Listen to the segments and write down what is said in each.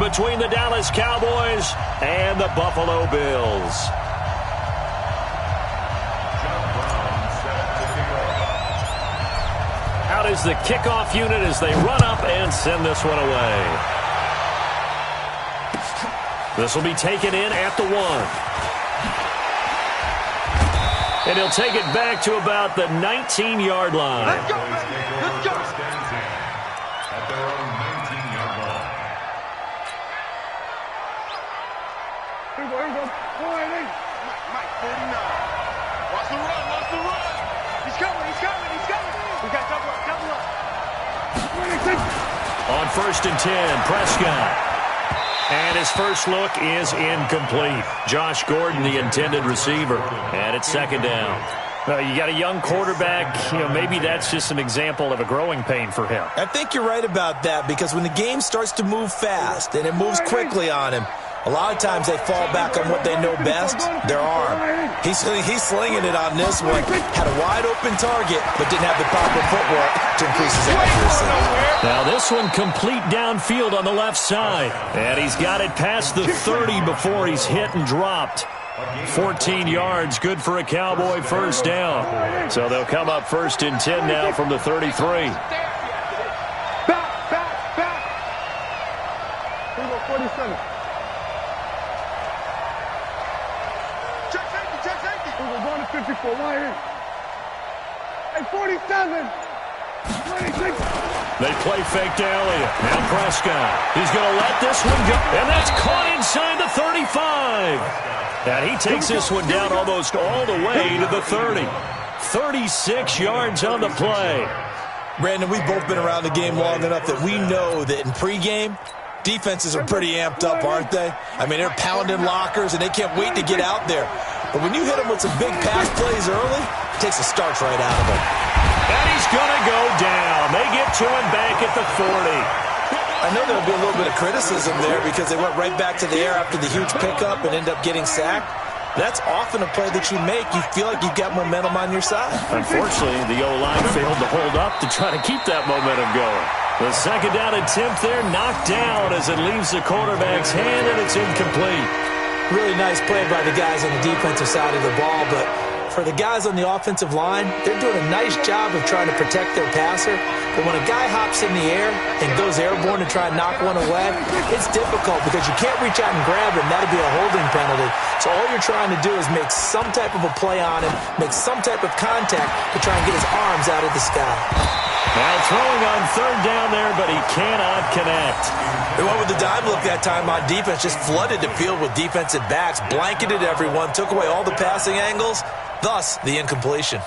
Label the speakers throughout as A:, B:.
A: between the Dallas Cowboys and the Buffalo Bills. Out is the kickoff unit as they run up and send this one away. This will be taken in at the 1. And he'll take it back to about the 19-yard line.
B: Let's go, man. Let's go. At their own 19-yard line.
C: Here we go.
B: Mike, 49. Watch the run. Watch the run.
C: He's coming. We got double up.
A: 26. On 1st and 10, Prescott. And his first look is incomplete. Josh Gordon, the intended receiver. And it's 2nd down.
D: Well, you got a young quarterback. Maybe that's just an example of a growing pain for him.
E: I think you're right about that, because when the game starts to move fast and it moves quickly on him, a lot of times they fall back on what they know best, their arm. He's slinging it on this one. Had a wide-open target, but didn't have the proper footwork to increase his accuracy.
A: Now this one complete downfield on the left side. And he's got it past the 30 before he's hit and dropped. 14 yards, good for a Cowboy first down. So they'll come up 1st and 10 now from the 33.
C: Back. Here we go, 47.
B: Check safety.
C: We're going to 54. Right here. Hey, 47. 26.
A: They play fake to Elliott. Now Prescott. He's going to let this one go. And that's caught inside the 35. And he takes this one down almost all the way to the 30. 36 yards on the play.
E: Brandon, we've both been around the game long enough that we know that in pregame, defenses are pretty amped up, aren't they? I mean, they're pounding lockers, and they can't wait to get out there. But when you hit them with some big pass plays early, it takes the starch right out of them.
A: And he's going to go down. They get to him back at the 40.
E: I know there'll be a little bit of criticism there because they went right back to the air after the huge pickup and end up getting sacked. That's often a play that you make. You feel like you've got momentum on your side.
A: Unfortunately, the O-line failed to hold up to try to keep that momentum going. The 2nd down attempt there knocked down as it leaves the quarterback's hand, and it's incomplete.
E: Really nice play by the guys on the defensive side of the ball, but for the guys on the offensive line, they're doing a nice job of trying to protect their passer. But when a guy hops in the air and goes airborne to try and knock one away, it's difficult because you can't reach out and grab him. That'll be a holding penalty. So all you're trying to do is make some type of a play on him, make some type of contact to try and get his arms out of the sky.
A: Now throwing on 3rd down there, but he cannot connect.
E: They went with the dime look that time on defense, just flooded the field with defensive backs, blanketed everyone, took away all the passing angles, thus the incompletion.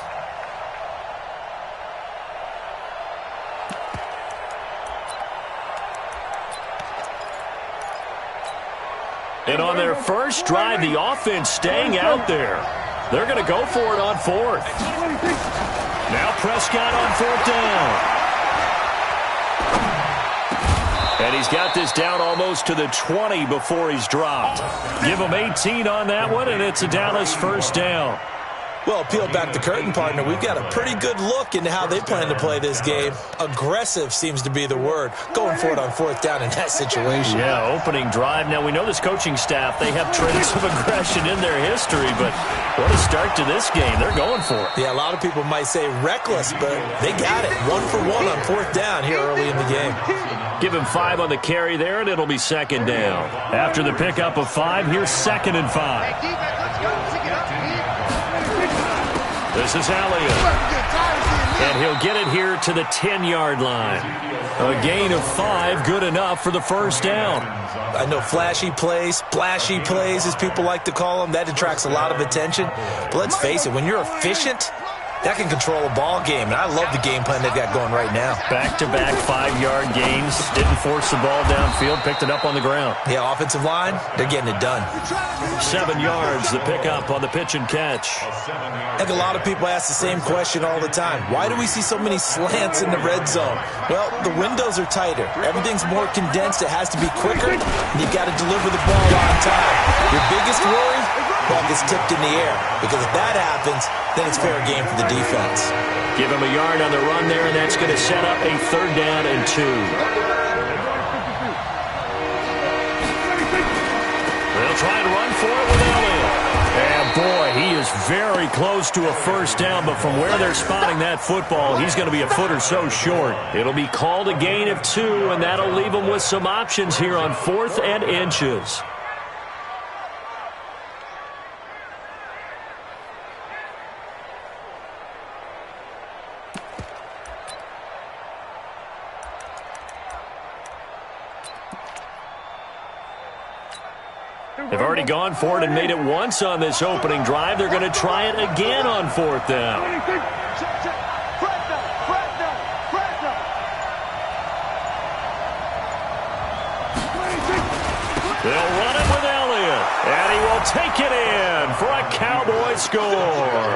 A: And on their first drive, the offense staying out there. They're going to go for it on 4th. Now Prescott on 4th down. And he's got this down almost to the 20 before he's dropped. Give him 18 on that one, and it's a Dallas first down.
E: Well, peel back the curtain, partner. We've got a pretty good look into how they plan to play this game. Aggressive seems to be the word. Going for it on 4th down in that situation.
A: Yeah, opening drive. Now, we know this coaching staff, they have traits of aggression in their history, but what a start to this game. They're going for it.
E: Yeah, a lot of people might say reckless, but they got it. 1 for 1 on 4th down here early in the game.
A: Give him 5 on the carry there, and it'll be 2nd down. After the pickup of 5, here's 2nd and 5. This is Elliott. And he'll get it here to the 10-yard line. A gain of 5, good enough for the first down.
E: I know flashy plays, splashy plays, as people like to call them, that attracts a lot of attention. But let's face it, when you're efficient, that can control a ball game, and I love the game plan they've got going right now.
A: Back-to-back 5-yard gains. Didn't force the ball downfield, picked it up on the ground.
E: Yeah, offensive line, they're getting it done.
A: 7 yards, the pickup on the pitch and catch.
E: I think a lot of people ask the same question all the time. Why do we see so many slants in the red zone? Well, the windows are tighter. Everything's more condensed. It has to be quicker, and you've got to deliver the ball on time. Your biggest worry? Ball gets tipped in the air. Because if that happens, then it's fair game for the defense.
A: Give him a yard on the run there, and that's going to set up a 3rd down and 2. for it with Elliott. And, boy, he is very close to a first down, but from where they're spotting that football, he's going to be a foot or so short. It'll be called a gain of 2, and that'll leave him with some options here on 4th and inches. They've already gone for it and made it once on this opening drive. They're going to try it again on 4th down. They'll run it with Elliott, and he will take it in for a Cowboy score.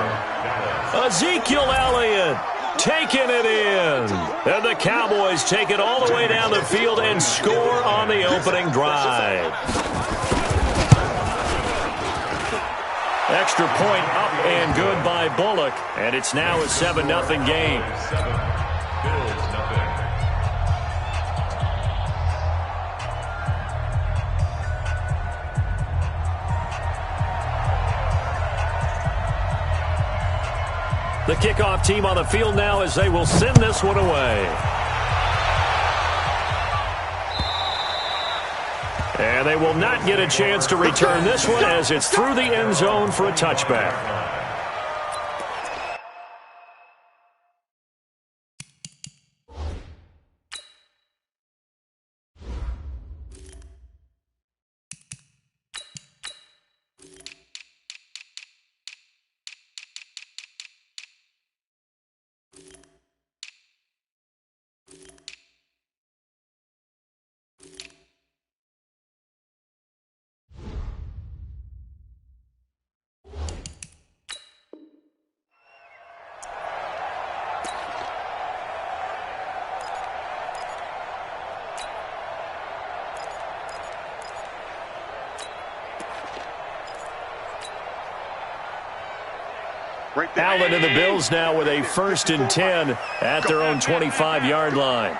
A: Ezekiel Elliott taking it in. And the Cowboys take it all the way down the field and score on the opening drive. Extra point up and good by Bullock, and it's now a 7-0 game. The kickoff team on the field now as they will send this one away. And they will not get a chance to return this one as it's through the end zone for a touchback. Allen and the Bills now with a 1st and 10 at their own 25-yard line.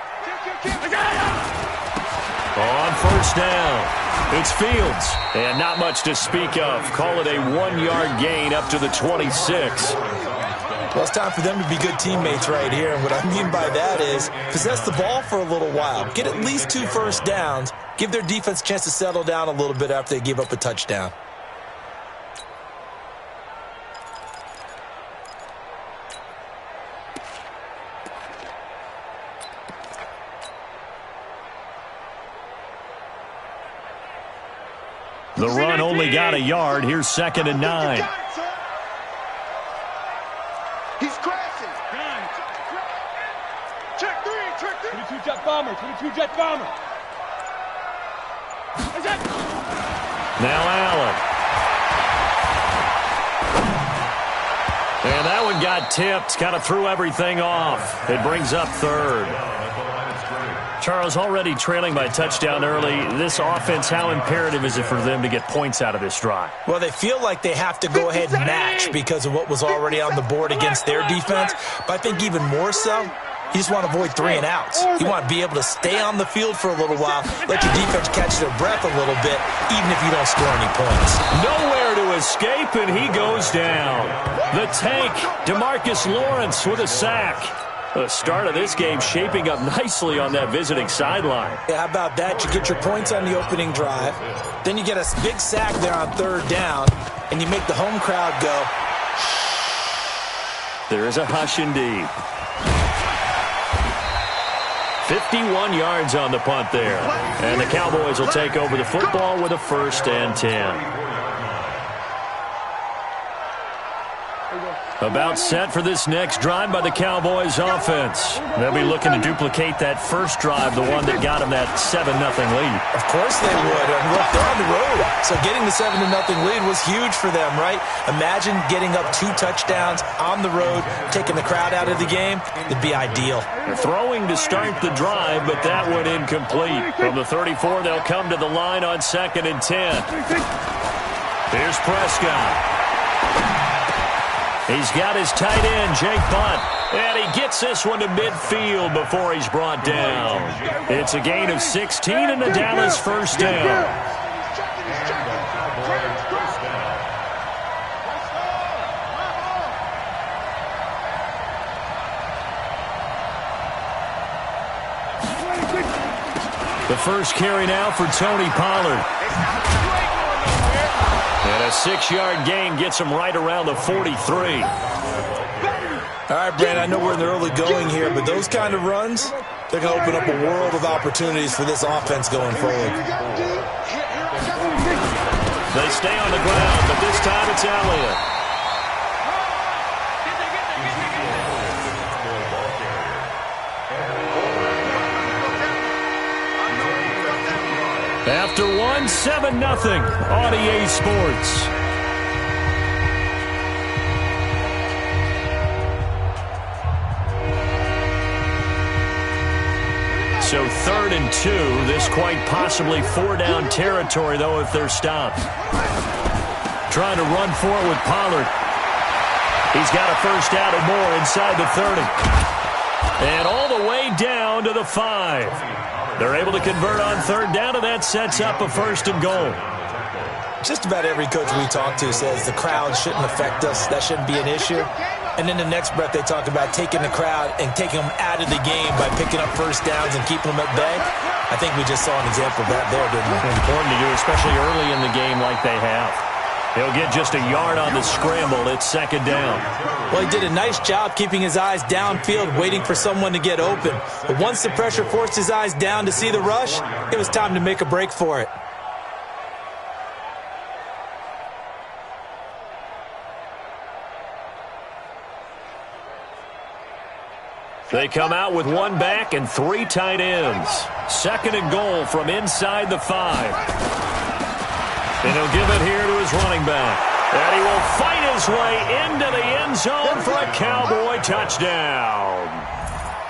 A: On 1st down, it's Fields, and not much to speak of. Call it a 1-yard gain up to the 26.
E: Well, it's time for them to be good teammates right here. And what I mean by that is possess the ball for a little while. Get at least 2 first downs. Give their defense a chance to settle down a little bit after they give up a touchdown.
A: The run only got a yard. Here's 2nd and 9.
C: He's crashing. Check 3. 22 jet bomber. 22 jet bomber.
A: Now Allen. And that one got tipped. Kind of threw everything off. It brings up 3rd. Charles, already trailing by touchdown early. This offense, how imperative is it for them to get points out of this drive?
E: Well, they feel like they have to go ahead and match because of what was already on the board against their defense. But I think even more so, you just want to avoid 3 and outs. You want to be able to stay on the field for a little while, let your defense catch their breath a little bit, even if you don't score any points.
A: Nowhere to escape, and he goes down. The tank, DeMarcus Lawrence with a sack. The start of this game shaping up nicely on that visiting sideline.
E: Yeah, how about that? You get your points on the opening drive. Then you get a big sack there on 3rd down, and you make the home crowd go.
A: There is a hush indeed. 51 yards on the punt there. And the Cowboys will take over the football with a 1st and 10. About set for this next drive by the Cowboys offense. They'll be looking to duplicate that first drive, the one that got them that 7-0 lead.
E: Of course they would. And look, they're on the road. So getting the 7-0 lead was huge for them, right? Imagine getting up 2 touchdowns on the road, taking the crowd out of the game. It'd be ideal.
A: They're throwing to start the drive, but that one incomplete. From the 34, they'll come to the line on 2nd and 10. Here's Prescott. He's got his tight end, Jake Butt, and he gets this one to midfield before he's brought down. It's a gain of 16 and a Dallas 1st down. The first carry now for Tony Pollard. And a 6-yard gain gets him right around the 43.
E: All right, Brand, I know we're in the early going here, but those kind of runs, they're going to open up a world of opportunities for this offense going forward.
A: They stay on the ground, but this time it's Elliott. After one, 7-0 on EA Sports. So 3rd and 2. This quite possibly 4-down territory, though, if they're stopped. Trying to run for it with Pollard. He's got a first down and more inside the 30. And all the way down to the 5. They're able to convert on 3rd down, and that sets up a 1st and goal.
E: Just about every coach we talk to says the crowd shouldn't affect us. That shouldn't be an issue. And then the next breath they talk about taking the crowd and taking them out of the game by picking up first downs and keeping them at bay. I think we just saw an example of that there, didn't we?
A: Important to do, especially early in the game like they have. He'll get just a yard on the scramble. It's 2nd down.
E: Well, he did a nice job keeping his eyes downfield, waiting for someone to get open. But once the pressure forced his eyes down to see the rush, it was time to make a break for it.
A: They come out with 1 back and 3 tight ends. 2nd and goal from inside the 5. And he'll give it here to his running back. And he will fight his way into the end zone for a Cowboy touchdown.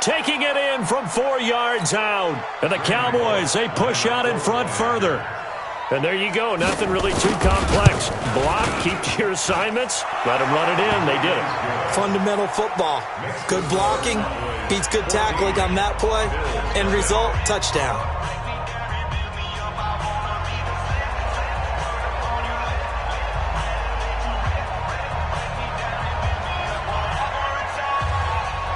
A: Taking it in from 4 yards out. And the Cowboys, they push out in front further. And there you go. Nothing really too complex. Block, keep to your assignments. Let them run it in. They did it.
E: Fundamental football. Good blocking beats good tackling on that play. End result, touchdown.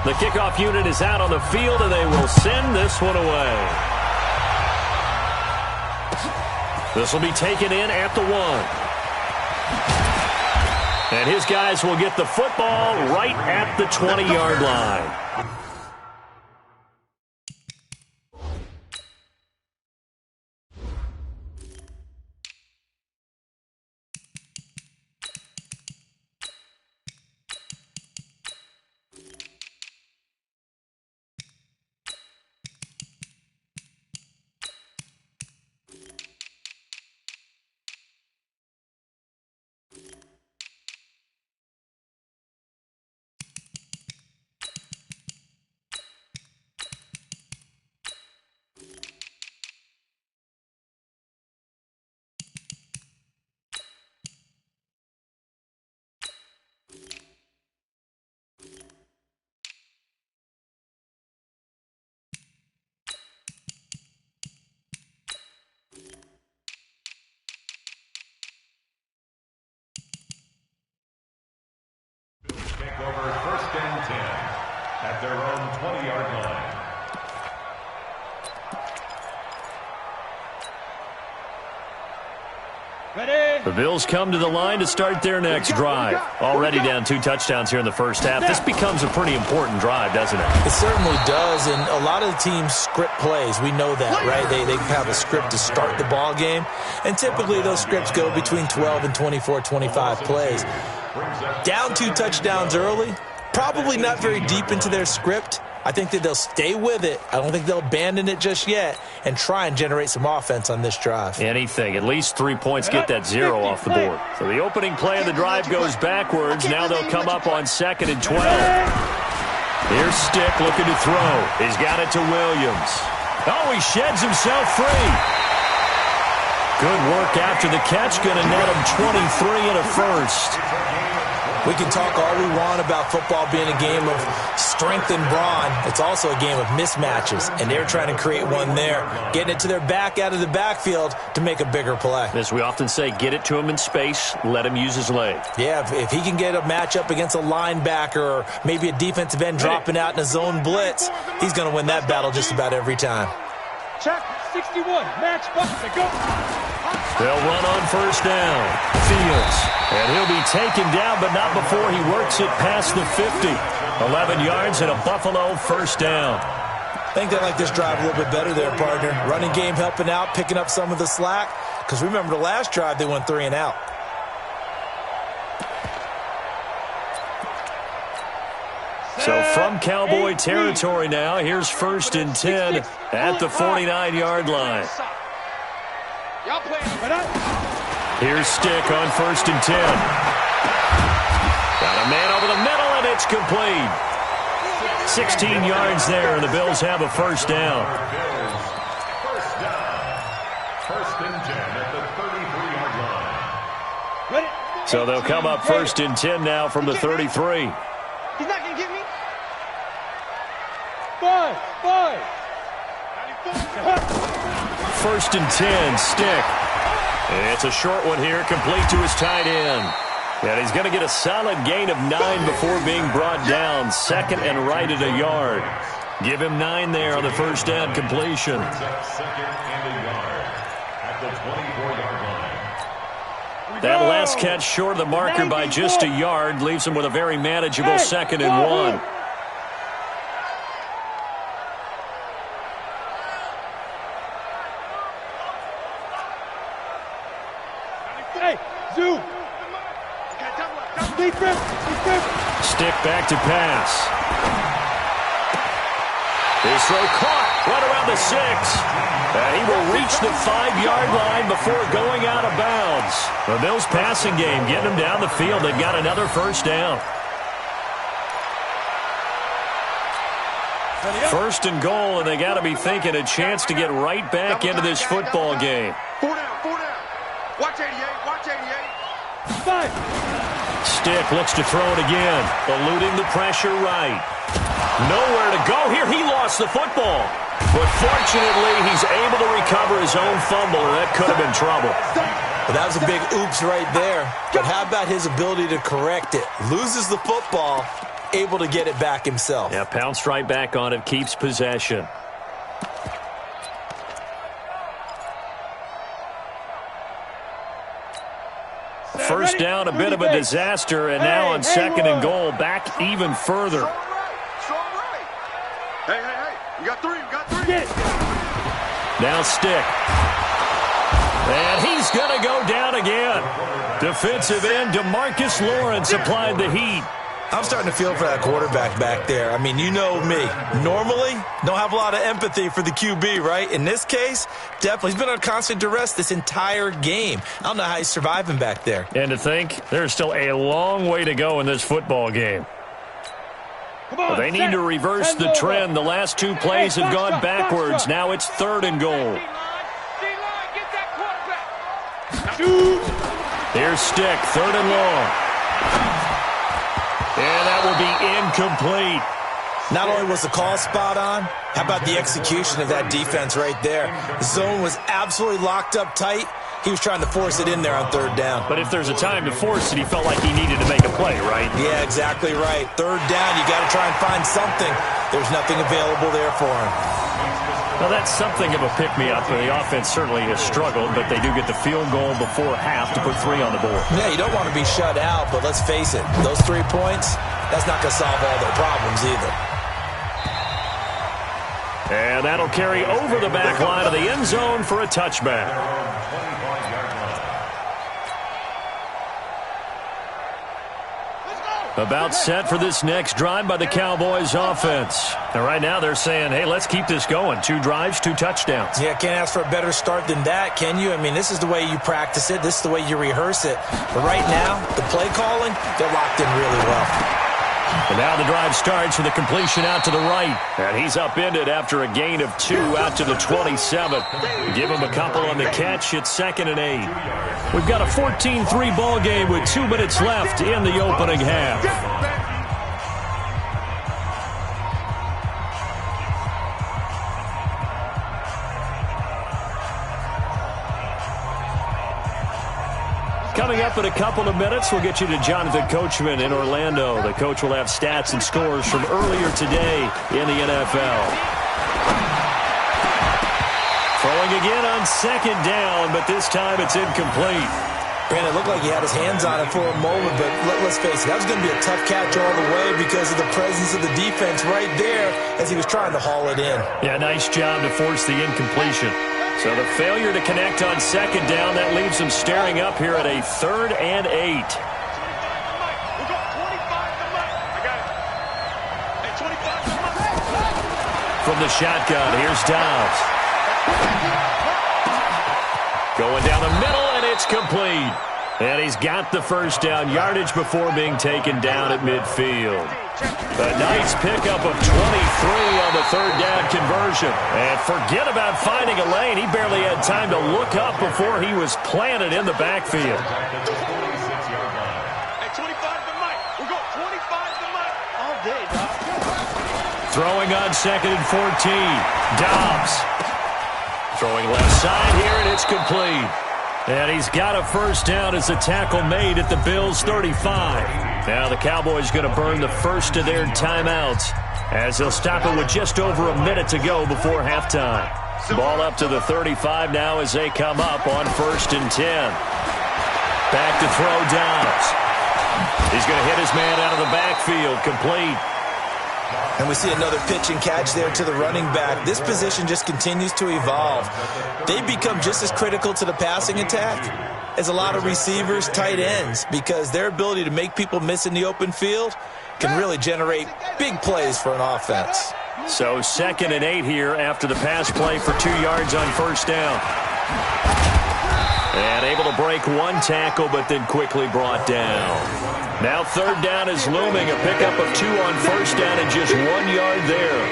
A: The kickoff unit is out on the field, and they will send this one away. This will be taken in at the 1. And his guys will get the football right at the 20-yard line.
B: Take over 1st and 10 at their own 20-yard line.
C: Ready?
A: The Bills come to the line to start their next drive. Already down 2 touchdowns here in the first half. This becomes a pretty important drive, doesn't it?
E: It certainly does, and a lot of the teams script plays. We know that, right? They have a script to start the ball game, and typically those scripts go between 12 and 24, 25 plays. Down 2 touchdowns early, probably not very deep into their script. I think that they'll stay with it. I don't think they'll abandon it just yet and try and generate some offense on this drive.
A: Anything. At least 3 points get that 0 off the board. So the opening play of the drive goes backwards. Now they'll come up on 2nd and 12. Here's Stick looking to throw. He's got it to Williams. Oh, he sheds himself free. Good work after the catch. Going to net him 23 and a first.
E: We can talk all we want about football being a game of strength and brawn. It's also a game of mismatches, and they're trying to create one there, getting it to their back out of the backfield to make a bigger play.
A: As we often say, get it to him in space, let him use his leg.
E: Yeah, if he can get a matchup against a linebacker or maybe a defensive end dropping out in a zone blitz, he's going to win that battle just about every time.
C: Check. 61, match button to go.
A: They'll run on first down. Fields. And he'll be taken down, but not before he works it past the 50. 11 yards and a Buffalo first down.
E: I think they like this drive a little bit better there, partner. Running game helping out, picking up some of the slack. Because remember the last drive, they went 3 and out.
A: So from Cowboy territory now, here's 1st and 10 at the 49-yard line. Here's Stick on 1st and 10. Got a man over the middle, and it's complete. 16 yards there, and the Bills have a first down.
B: First down. 1st and 10 at the 33-yard line.
A: So they'll come up 1st and 10 now from the 33.
C: He's not going to get me. 5.
A: 1st and 10, Stick. It's a short one here, complete to his tight end. And he's going to get a solid gain of 9 before being brought down. 2nd and right at a yard. Give him 9 there on the first down completion.
B: 2nd and a yard at the 24-yard line.
A: That last catch short of the marker by just a yard leaves him with a very manageable 2nd and 1. Stick back to pass. His throw caught right around the 6. And he will reach the 5-yard line before going out of bounds. The Bills passing game getting him down the field. They've got another first down. 1st and goal, and they got to be thinking a chance to get right back into this football game.
C: 4 down. Watch 88. 5.
A: Stick looks to throw it again, eluding the pressure right. Nowhere to go here. He lost the football. But fortunately, he's able to recover his own fumble, or that could have been trouble.
E: But that was a big oops right there. But how about his ability to correct it? Loses the football, able to get it back himself.
A: Yeah, pounced right back on it, keeps possession. First down, a bit of a disaster, and now on 2nd and goal, back even further.
C: Hey, you got 3.
A: Now Stick. And he's going to go down again. Defensive end DeMarcus Lawrence applied the heat.
E: I'm starting to feel for that quarterback back there. I mean, you know me. Normally, don't have a lot of empathy for the QB, right? In this case, definitely. He's been on constant duress this entire game. I don't know how he's surviving back there.
A: And to think, there's still a long way to go in this football game. Well, they need to reverse the trend. The last 2 plays have gone backwards. Now it's 3rd and goal. Here's Stick, 3rd and long. And that will be incomplete.
E: Not only was the call spot on, how about the execution of that defense right there? The zone was absolutely locked up tight. He was trying to force it in there on 3rd down.
A: But if there's a time to force it, he felt like he needed to make a play, right?
E: Yeah, exactly right. 3rd down, you got to try and find something. There's nothing available there for him.
A: Well, that's something of a pick-me-up. The offense certainly has struggled, but they do get the field goal before half to put 3 on the board.
E: Yeah, you don't want to be shut out, but let's face it, those 3 points, that's not going to solve all their problems either.
A: And that'll carry over the back line of the end zone for a touchback. About set for this next drive by the Cowboys offense. And right now they're saying, hey, let's keep this going. 2 drives, 2 touchdowns.
E: Yeah, can't ask for a better start than that, can you? I mean, this is the way you practice it. This is the way you rehearse it. But right now, the play calling, they're locked in really well.
A: And now the drive starts with a completion out to the right. And he's upended after a gain of 2 out to the 27. Give him a couple on the catch. It's 2nd and 8. We've got a 14-3 ball game with 2 minutes left in the opening half. Coming up in a couple of minutes, we'll get you to Jonathan Coachman in Orlando. The coach will have stats and scores from earlier today in the NFL. Throwing Throwing again on second down, but this time it's incomplete.
E: Brandon, it looked like he had his hands on it for a moment, but let's face it, that was going to be a tough catch all the way because of the presence of the defense right there as he was trying to haul it in.
A: Yeah, nice job to force the incompletion. So the failure to connect on second down, that leaves him staring up here at a 3rd and 8. From the shotgun, here's Dobbs. Going down the middle, and it's complete. And he's got the first down yardage before being taken down at midfield. A nice pickup of 23 on the 3rd down conversion. And forget about finding a lane. He barely had time to look up before he was planted in the backfield. Throwing on 2nd and 14. Dobbs. Throwing left side here, and it's complete. And he's got a first down as the tackle made at the Bills' 35. Now the Cowboys going to burn the first of their timeouts as they'll stop it with just over a minute to go before halftime. Ball up to the 35 now as they come up on 1st and 10. Back to throw Dobbs. He's going to hit his man out of the backfield, complete.
E: And we see another pitch and catch there to the running back. This position just continues to evolve. They become just as critical to the passing attack as a lot of receivers, tight ends, because their ability to make people miss in the open field can really generate big plays for an offense.
A: So 2nd and 8 here after the pass play for 2 yards on first down. And able to break one tackle, but then quickly brought down. Now 3rd down is looming. A pickup of 2 on first down and just 1 yard there.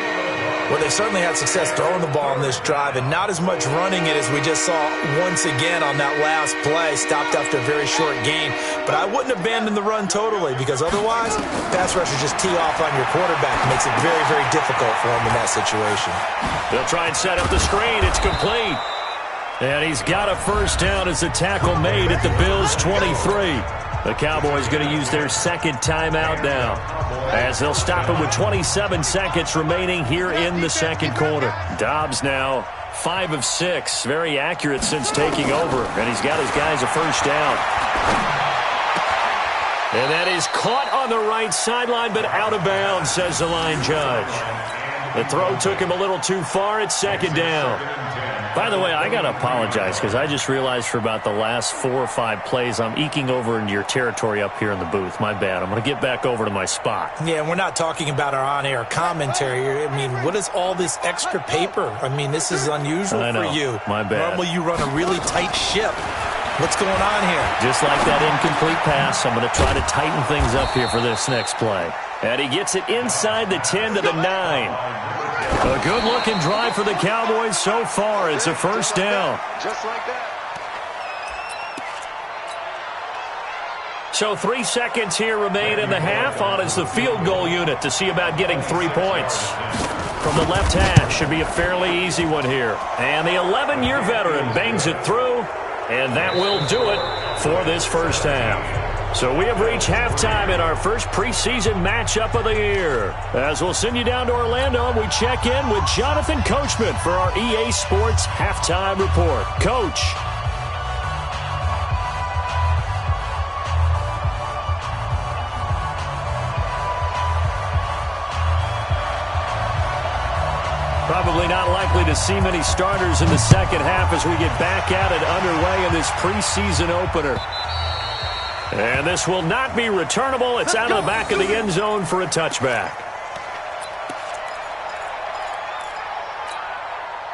E: Well, they certainly had success throwing the ball on this drive and not as much running it as we just saw once again on that last play. Stopped after a very short gain. But I wouldn't abandon the run totally because otherwise, pass rushers just tee off on your quarterback. It makes it very, very difficult for him in that situation.
A: They'll try and set up the screen. It's complete. And he's got a first down as the tackle made at the Bills' 23. The Cowboys going to use their 2nd timeout now as they'll stop it with 27 seconds remaining here in the 2nd quarter. Dobbs now 5 of 6. Very accurate since taking over. And he's got his guys a first down. And that is caught on the right sideline, but out of bounds, says the line judge. The throw took him a little too far. It's 2nd down. By the way, I got to apologize because I just realized for about the last 4 or 5 plays, I'm eking over into your territory up here in the booth. My bad. I'm going to get back over to my spot.
E: Yeah, we're not talking about our on-air commentary. I mean, what is all this extra paper? I mean, this is unusual for you.
A: My bad.
E: Normally you run a really tight ship. What's going on here?
A: Just like that incomplete pass, I'm going to try to tighten things up here for this next play. And he gets it inside the 10 to the 9. A good-looking drive for the Cowboys so far. It's a first down.
C: Just like that.
A: So 3 seconds here remain in the half. On is the field goal unit to see about getting 3 points. From the left hash, should be a fairly easy one here. And the 11-year veteran bangs it through, and that will do it for this first half. So we have reached halftime in our first preseason matchup of the year. As we'll send you down to Orlando, we check in with Jonathan Coachman for our EA Sports Halftime Report. Coach. Probably not likely to see many starters in the second half as we get back at it underway in this preseason opener. And this will not be returnable. It's out of the back of the end zone for a touchback.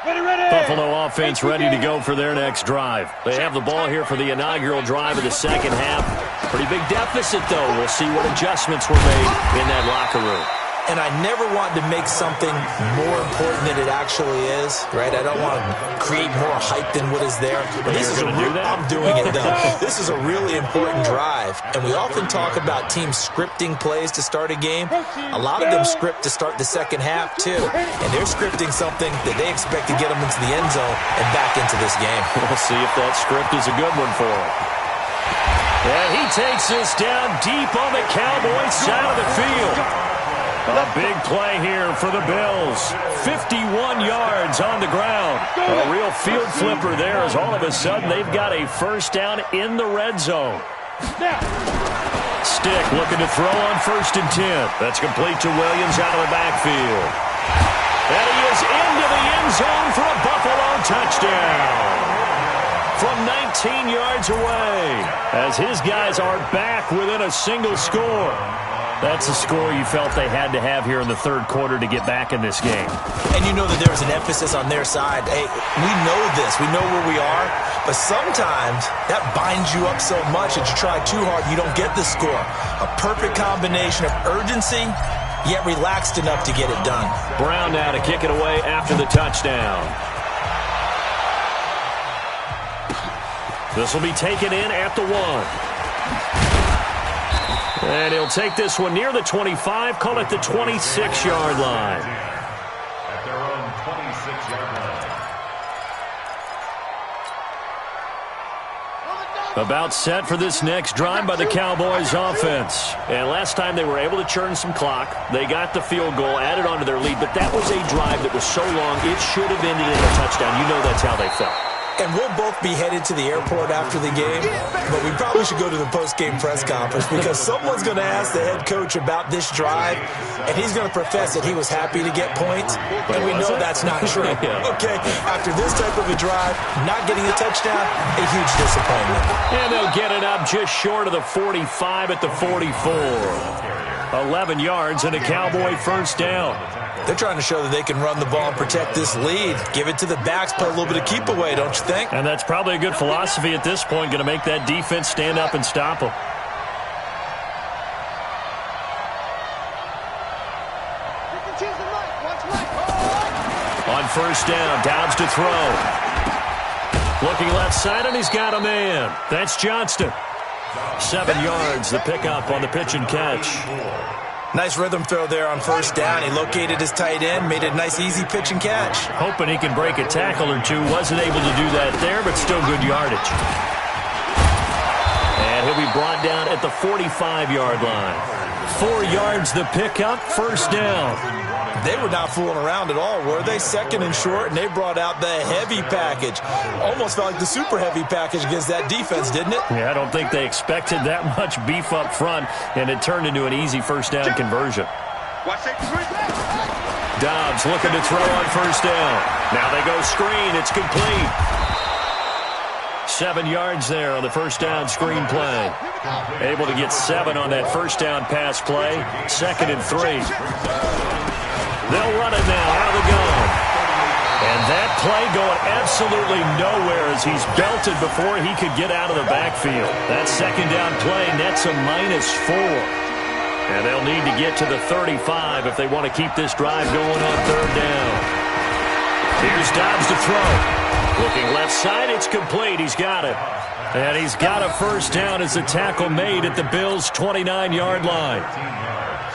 A: Buffalo offense ready to go for their next drive. They have the ball here for the inaugural drive of the second half. Pretty big deficit, though. We'll see what adjustments were made in that locker room.
E: And I never want to make something more important than it actually is, right? I don't want to create more hype than what is there. But this is I'm doing it, though. This is a really important drive. And we often talk about teams scripting plays to start a game. A lot of them script to start the second half, too. And they're scripting something that they expect to get them into the end zone and back into this game.
A: We'll see if that script is a good one for them. And he takes this down deep on the Cowboys side of the field. A big play here for the Bills. 51 yards on the ground. A real field flipper there as all of a sudden they've got a first down in the red zone. Stick looking to throw on 1st and 10. That's complete to Williams out of the backfield. And he is into the end zone for a Buffalo touchdown. From 19 yards away as his guys are back within a single score. That's a score you felt they had to have here in the 3rd quarter to get back in this game.
E: And you know that there was an emphasis on their side. Hey, we know this. We know where we are. But sometimes that binds you up so much that you try too hard, you don't get the score. A perfect combination of urgency, yet relaxed enough to get it done.
A: Brown now to kick it away after the touchdown. This will be taken in at the 1. And he'll take this one near the 25, call it the 26-yard line.
B: At their own 26-yard line.
A: About set for this next drive by the Cowboys offense. And last time they were able to churn some clock. They got the field goal, added on to their lead, but that was a drive that was so long it should have ended in a touchdown. You know that's how they felt.
E: And we'll both be headed to the airport after the game, but we probably should go to the post-game press conference because someone's going to ask the head coach about this drive, and he's going to profess that he was happy to get points, and we know that's not true. Okay, after this type of a drive, not getting a touchdown, a huge disappointment.
A: And they'll get it up just short of the 45 at the 44. 11 yards and a Cowboy first down.
E: They're trying to show that they can run the ball and protect this lead. Give it to the backs, play a little bit of keep away, don't you think?
A: And that's probably a good philosophy at this point, going to make that defense stand up and stop them. On 1st down, Dobbs to throw. Looking left side, and he's got a man. That's Johnston. 7 yards, the pickup on the pitch and catch.
E: Nice rhythm throw there on 1st down. He located his tight end, made a nice easy pitch and catch.
A: Hoping he can break a tackle or two. Wasn't able to do that there, but still good yardage. And he'll be brought down at the 45-yard line. 4 yards the pickup, 1st down.
E: They were not fooling around at all, were they? 2nd and short, and they brought out the heavy package. Almost felt like the super heavy package against that defense, didn't it?
A: Yeah, I don't think they expected that much beef up front, and it turned into an easy 1st down conversion. Dobbs looking to throw on 1st down. Now they go screen. It's complete. 7 yards there on the 1st down screen play. Able to get 7 on that 1st down pass play. 2nd and 3. They'll run it now out of the gun. And that play going absolutely nowhere as he's belted before he could get out of the backfield. That 2nd down play nets a -4. And they'll need to get to the 35 if they want to keep this drive going on 3rd down. Here's Dobbs to throw. Looking left side, it's complete. He's got it. And he's got a 1st down as the tackle made at the Bills' 29-yard line.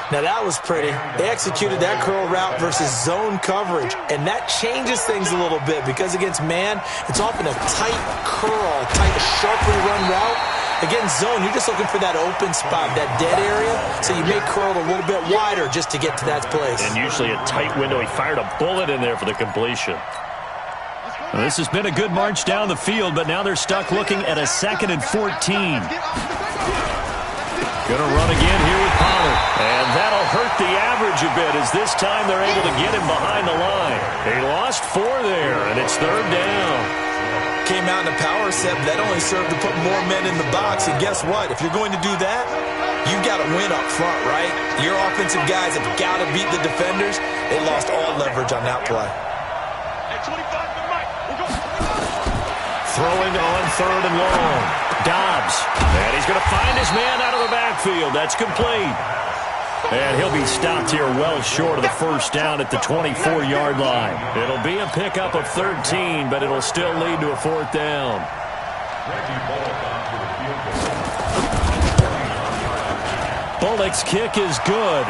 E: Now that was pretty. They executed that curl route versus zone coverage, and that changes things a little bit because against man, it's often a tight curl, tight, sharply run route. Against zone, you're just looking for that open spot, that dead area, so you may curl it a little bit wider just to get to that place.
A: And usually a tight window. He fired a bullet in there for the completion. Well, this has been a good march down the field, but now they're stuck looking at a 2nd and 14. Going to run again here with Pollard. And that'll hurt the average a bit as this time they're able to get him behind the line. They lost 4 there, and it's 3rd down.
E: Came out in a power set, but that only served to put more men in the box. And guess what? If you're going to do that, you've got to win up front, right? Your offensive guys have got to beat the defenders. They lost all leverage on that play.
A: Throwing on 3rd and long. Dobbs. And he's going to find his man out of the backfield. That's complete. And he'll be stopped here well short of the 1st down at the 24-yard line. It'll be a pickup of 13, but it'll still lead to a 4th down. Bullock's kick is good.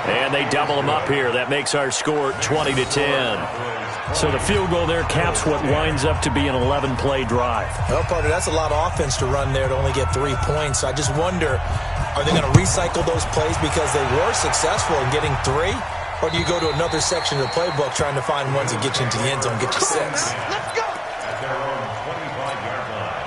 A: And they double him up here. That makes our score 20-10. So the field goal there caps what winds up to be an 11-play drive.
E: Well, partner, that's a lot of offense to run there to only get 3 points. I just wonder, are they going to recycle those plays because they were successful in getting 3? Or do you go to another section of the playbook trying to find ones that get you into the end zone, get you 6?
B: Let's go! At their own 25-yard line.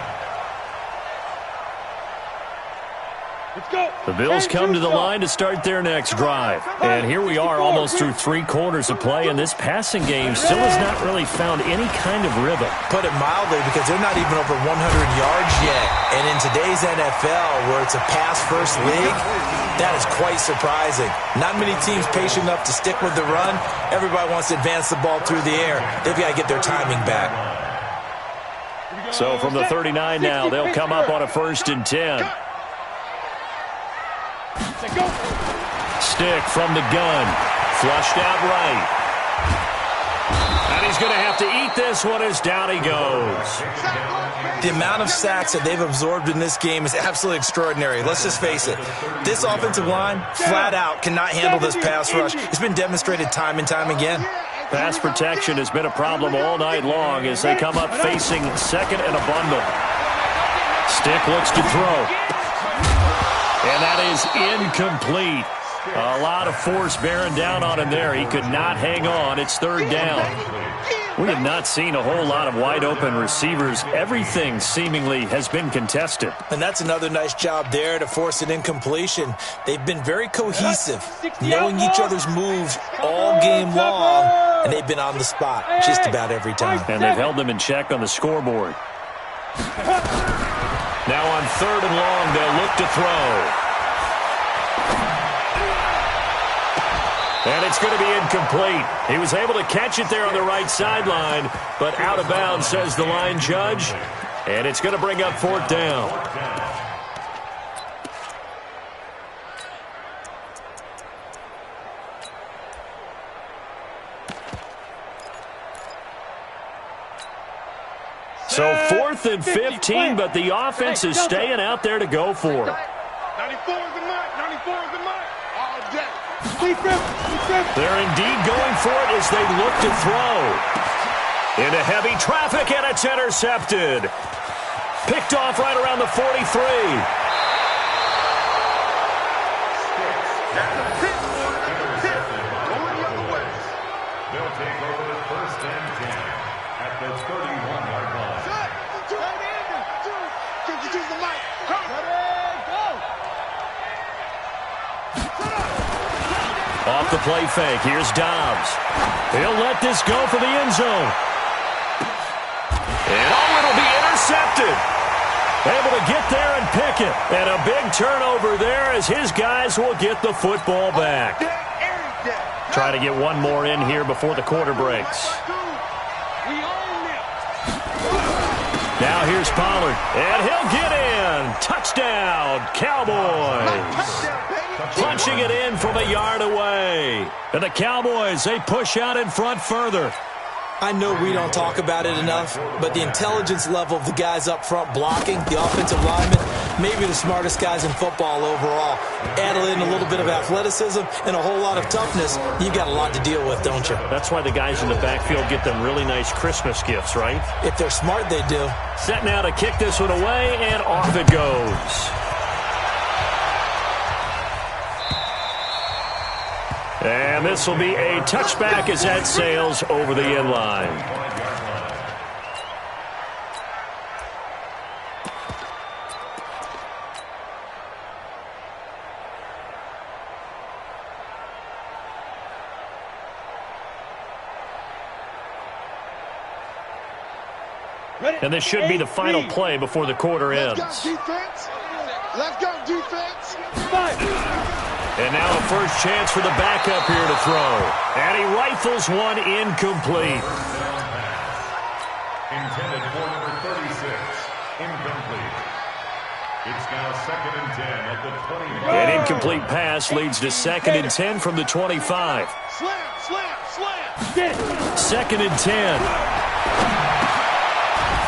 C: Let's go.
A: The Bills come to the line to start their next drive. And here we are almost through 3 quarters of play, and this passing game still has not really found any kind of rhythm.
E: Put it mildly, because they're not even over 100 yards yet. And in today's NFL, where it's a pass-first league, that is quite surprising. Not many teams patient enough to stick with the run. Everybody wants to advance the ball through the air. They've got to get their timing back.
A: So from the 39 now, they'll come up on a 1st and 10. Stick from the gun. Flushed out right. And he's going to have to eat this one as down he goes.
E: The amount of sacks that they've absorbed in this game is absolutely extraordinary. Let's just face it. This offensive line, flat out, cannot handle this pass rush. It's been demonstrated time and time again.
A: Pass protection has been a problem all night long as they come up facing second and a bundle. Stick looks to throw. And that is incomplete. A lot of force bearing down on him there. He could not hang on. It's 3rd down. We have not seen a whole lot of wide-open receivers. Everything seemingly has been contested.
E: And that's another nice job there to force an incompletion. They've been very cohesive, knowing each other's moves all game long, and they've been on the spot just about every time.
A: And they've held them in check on the scoreboard. Now on 3rd and long, they'll look to throw. And it's going to be incomplete. He was able to catch it there on the right sideline, but out of bounds, says the line judge. And it's going to bring up 4th down. So 4th and 15, but the offense is staying out there to go for it.
C: 94 is the mark. 94 is the mark. All day.
A: They're indeed going for it as they look to throw. Into heavy traffic, and it's intercepted. Picked off right around the 43.
B: They'll take over 1st and 10 at the 31-yard line.
A: Off the play fake, here's Dobbs. He'll let this go for the end zone. And it'll be intercepted. Able to get there and pick it. And a big turnover there as his guys will get the football back. Try to get one more in here before the quarter breaks. Now here's Pollard, and he'll get in. Touchdown, Cowboys. Punching it in from a yard away. And the Cowboys, they push out in front further.
E: I know we don't talk about it enough, but the intelligence level of the guys up front blocking, the offensive linemen, maybe the smartest guys in football overall. Add in a little bit of athleticism and a whole lot of toughness, you've got a lot to deal with, don't you?
A: That's why the guys in the backfield get them really nice Christmas gifts, right?
E: If they're smart, they do.
A: Set now to kick this one away, and off it goes. And this will be a touchback as that sails over the end line. And this should be the final play before the quarter ends.
C: Let's go, defense. Let's go, defense.
A: And now a first chance for the backup here to throw. And he rifles one incomplete.
B: Intended for number 36. Incomplete. It's now 2nd and 10 at the 20.
A: An incomplete pass leads to 2nd and 10 from the 25.
C: Slam.
A: 2nd and 10.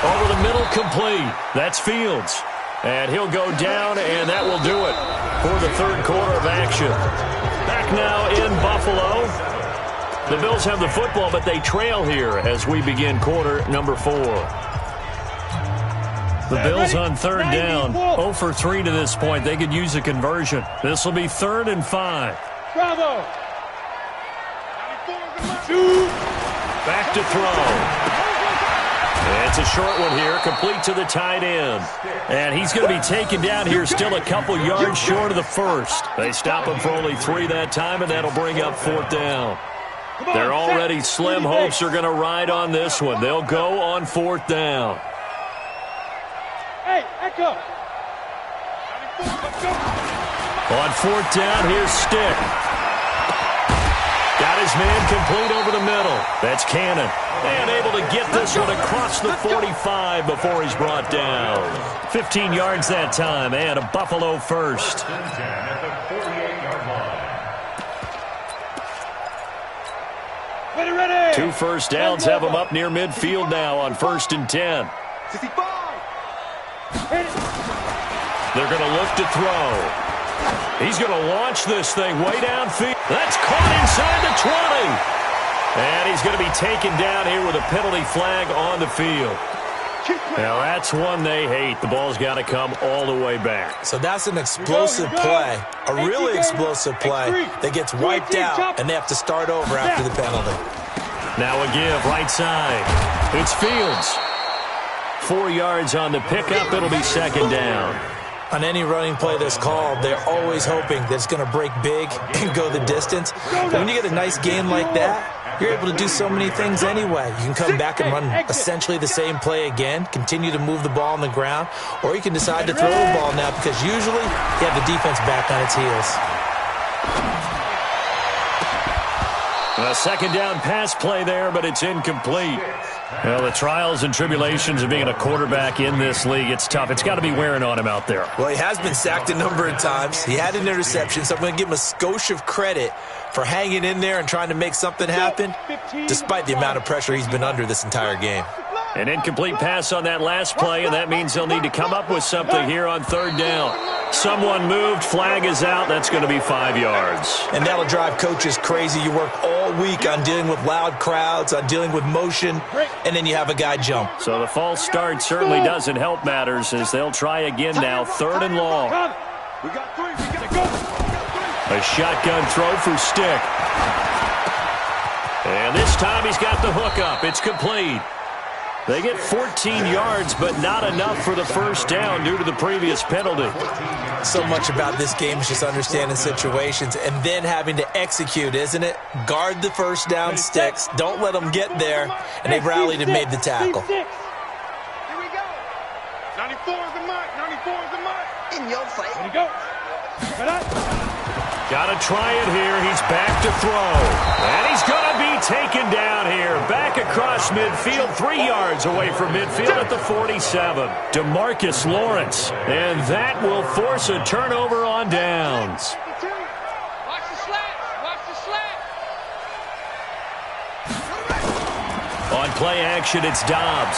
A: Over the middle, complete. That's Fields. And he'll go down, and that will do it for the third quarter of action. Back now in Buffalo. The Bills have the football, but they trail here as we begin quarter number 4. The Bills on third down, 0 for 3 to this point. They could use a conversion. This will be 3rd and 5.
C: Bravo.
A: Back to throw. It's a short one here, complete to the tight end. And he's going to be taken down here, still a couple yards short of the first. They stop him for only 3 that time, and that'll bring up 4th down. They're already slim hopes are going to ride on this one. They'll go on 4th down.
C: Hey, Echo.
A: On 4th down, here's Stick. Got his man complete over the middle. That's Cannon. And able to get this one across the 45 before he's brought down. 15 yards that time, and a Buffalo first.
C: Ready.
A: 2 first downs have him up near midfield now on 1st and 10. They're going to look to throw. He's going to launch this thing way downfield. That's caught inside the 20. And he's going to be taken down here with a penalty flag on the field. Now, that's one they hate. The ball's got to come all the way back.
E: So that's an explosive play, a really explosive play that gets wiped out, and they have to start over after the penalty.
A: Now a give, right side. It's Fields. 4 yards on the pickup. It'll be 2nd down.
E: On any running play that's called, they're always hoping that it's going to break big and go the distance. But when you get a nice gain like that, you're able to do so many things anyway. You can come back and run essentially the same play again, continue to move the ball on the ground, or you can decide to throw the ball now because usually you have the defense back on its heels.
A: A 2nd down pass play there, but it's incomplete. Well, the trials and tribulations of being a quarterback in this league, it's tough. It's got to be wearing on him out there.
E: Well, he has been sacked a number of times. He had an interception, so I'm going to give him a skosh of credit for hanging in there and trying to make something happen, despite the amount of pressure he's been under this entire game.
A: An incomplete pass on that last play, and that means they'll need to come up with something here on 3rd down. Someone moved, flag is out, that's going to be 5 yards.
E: And that'll drive coaches crazy. You work all week on dealing with loud crowds, on dealing with motion, and then you have a guy jump.
A: So the false start certainly doesn't help matters as they'll try again now, 3rd and long.
C: We got 3, we got to go.
A: A shotgun throw for Stick. And this time he's got the hook up. It's complete. They get 14 yards, but not enough for the 1st down due to the previous penalty.
E: So much about this game is just understanding situations and then having to execute, isn't it? Guard the 1st down sticks. Don't let them get there. And they've rallied and made the tackle.
C: Here we go. 94 is the mark. 94 is the mark. In your face. Ready to go.
A: Got to try it here. He's back to throw. And he's going to be taken down here. Back across midfield, 3 yards away from midfield at the 47. DeMarcus Lawrence. And that will force a turnover on downs.
C: Watch the slats. Watch the slats.
A: On play action, it's Dobbs.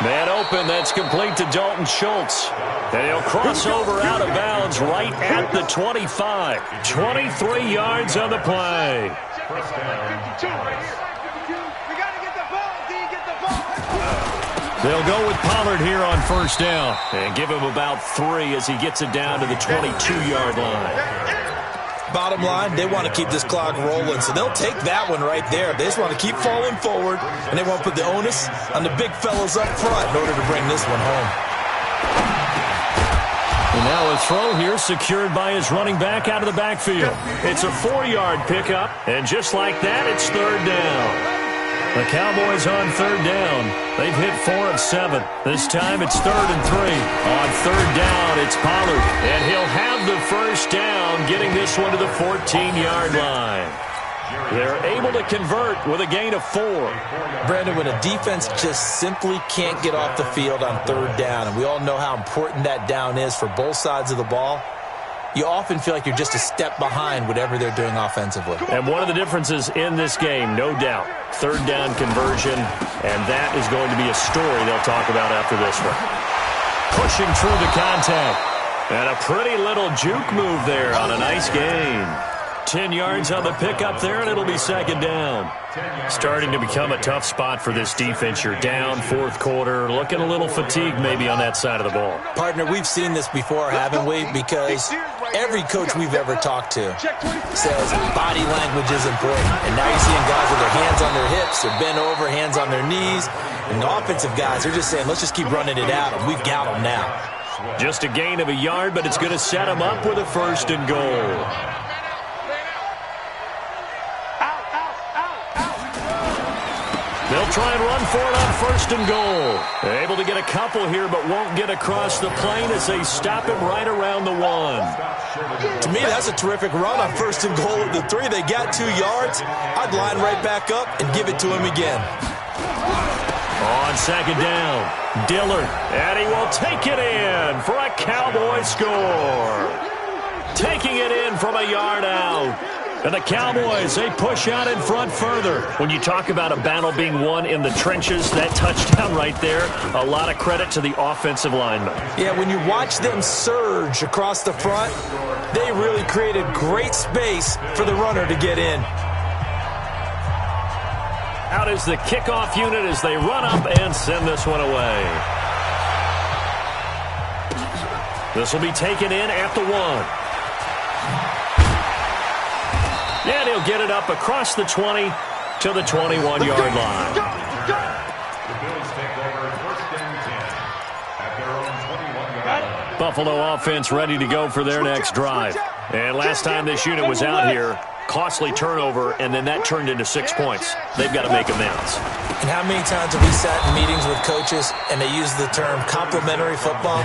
A: Man open, that's complete to Dalton Schultz. And he'll cross over out of bounds right at the 25. 23 yards on the play. They'll go with Pollard here on 1st down. And give him about 3 as he gets it down to the 22-yard line.
E: Bottom line, they want to keep this clock rolling, so they'll take that one right there. They just want to keep falling forward, and they want to put the onus on the big fellas up front in order to bring this one home.
A: And now a throw here secured by his running back out of the backfield. It's a 4-yard pickup, and just like that, it's 3rd down. The Cowboys on 3rd down. They've hit 4 of 7. This time it's 3rd and 3. On 3rd down, it's Pollard. And he'll have the 1st down, getting this one to the 14-yard line. They're able to convert with a gain of 4.
E: Brandon, when a defense just simply can't get off the field on 3rd down, and we all know how important that down is for both sides of the ball, you often feel like you're just a step behind whatever they're doing offensively.
D: And one of the differences in this game, no doubt, third down conversion, and that is going to be a story they'll talk about after this one. Pushing through the contact. And a pretty little juke move there on a nice gain. 10 yards on the pickup there, and it'll be second down. Starting to become a tough spot for this defense. You're down fourth quarter, looking a little fatigued maybe on that side of the ball.
E: Partner, we've seen this before, haven't we? Because every coach we've ever talked to says body language is important. And now you're seeing guys with their hands on their hips, they're bent over, hands on their knees. And the offensive guys, they're just saying, let's just keep running it at them. We've got them now.
D: Just a gain of a yard, but it's going to set them up with a first and goal. They'll try and run for it on first and goal. They're able to get a couple here, but won't get across the plane as they stop him right around the 1.
E: To me, that's a terrific run on first and goal at the 3. They got 2 yards. I'd line right back up and give it to him again.
D: On second down, Dillard, and he will take it in for a Cowboy score. Taking it in from a yard out. And the Cowboys, they push out in front further. When you talk about a battle being won in the trenches, that touchdown right there, a lot of credit to the offensive linemen.
E: Yeah, when you watch them surge across the front, they really created great space for the runner to get in.
D: Out is the kickoff unit as they run up and send this one away. This will be taken in at the 1. And he'll get it up across the 20 to the 21-yard line.
B: The Bills take over first and 10 at their own 21-yard line.
D: Buffalo offense ready to go for their next drive. And last time this unit was out here, costly turnover, and then that turned into 6 points. They've got to make amends.
E: And how many times have we sat in meetings with coaches and they use the term complementary football?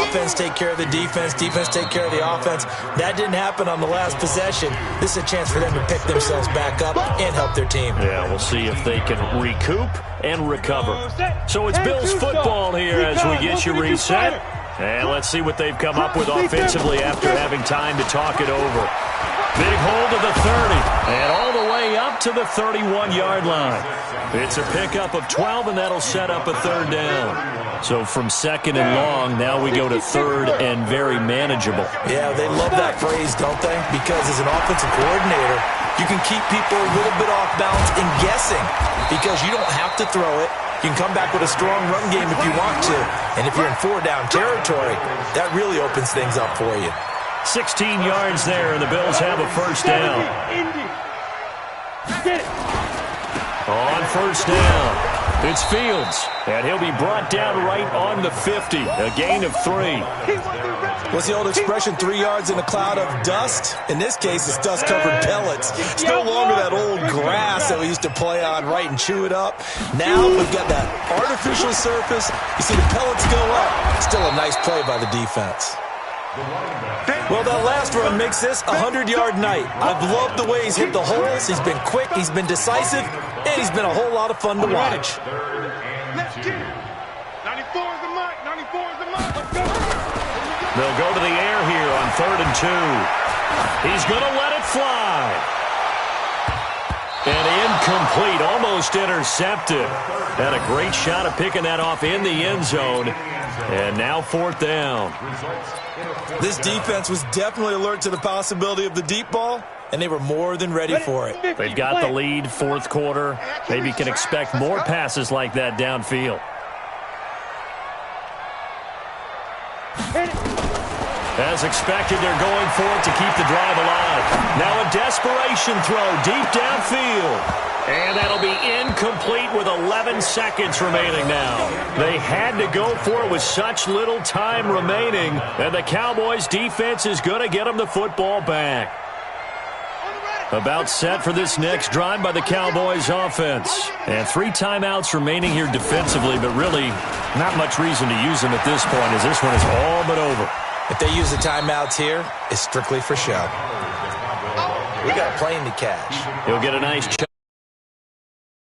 E: Offense take care of the defense, defense take care of the offense. That didn't happen on the last possession. This is a chance for them to pick themselves back up and help their team.
D: Yeah, we'll see if they can recoup and recover. So it's Bills football here as we get you reset. And let's see what they've come up with offensively after having time to talk it over. Big hold to the 30, and all the way up to the 31-yard line. It's a pickup of 12, and that'll set up a third down. So from second and long, now we go to third and very manageable.
E: Yeah, they love that phrase, don't they? Because as an offensive coordinator, you can keep people a little bit off balance and guessing because you don't have to throw it. You can come back with a strong run game if you want to. And if you're in 4-down territory, that really opens things up for you.
D: 16 yards there, and the Bills have a first down. On first down, it's Fields, and he'll be brought down right on the 50, a gain of 3.
E: What's the old expression, 3 yards in a cloud of dust? In this case, it's dust-covered pellets. It's no longer that old grass that we used to play on, right, and chew it up. Now we've got that artificial surface. You see the pellets go up. Still a nice play by the defense. Well, that last run makes this a 100-yard night. I've loved the way he's hit the holes. He's been quick, he's been decisive, and he's been a whole lot of fun to watch.
C: Let's get it. 94 is the mark. 94 is the mark. Let's go.
D: They'll go to the air here on 3rd and 2. He's going to let it fly. And incomplete, almost intercepted. Had a great shot of picking that off in the end zone. And now 4th down.
E: This defense was definitely alert to the possibility of the deep ball, and they were more than ready for it.
D: They've got the lead, 4th quarter. Maybe can expect more passes like that downfield. As expected, they're going for it to keep the drive alive. Now a desperation throw deep downfield. And that'll be incomplete with 11 seconds remaining now. They had to go for it with such little time remaining. And the Cowboys defense is going to get them the football back. About set for this next drive by the Cowboys offense. And 3 timeouts remaining here defensively, but really not much reason to use them at this point as this one is all but over.
E: If they use the timeouts here, it's strictly for show. We got a plane to catch.
D: He'll get a nice chunk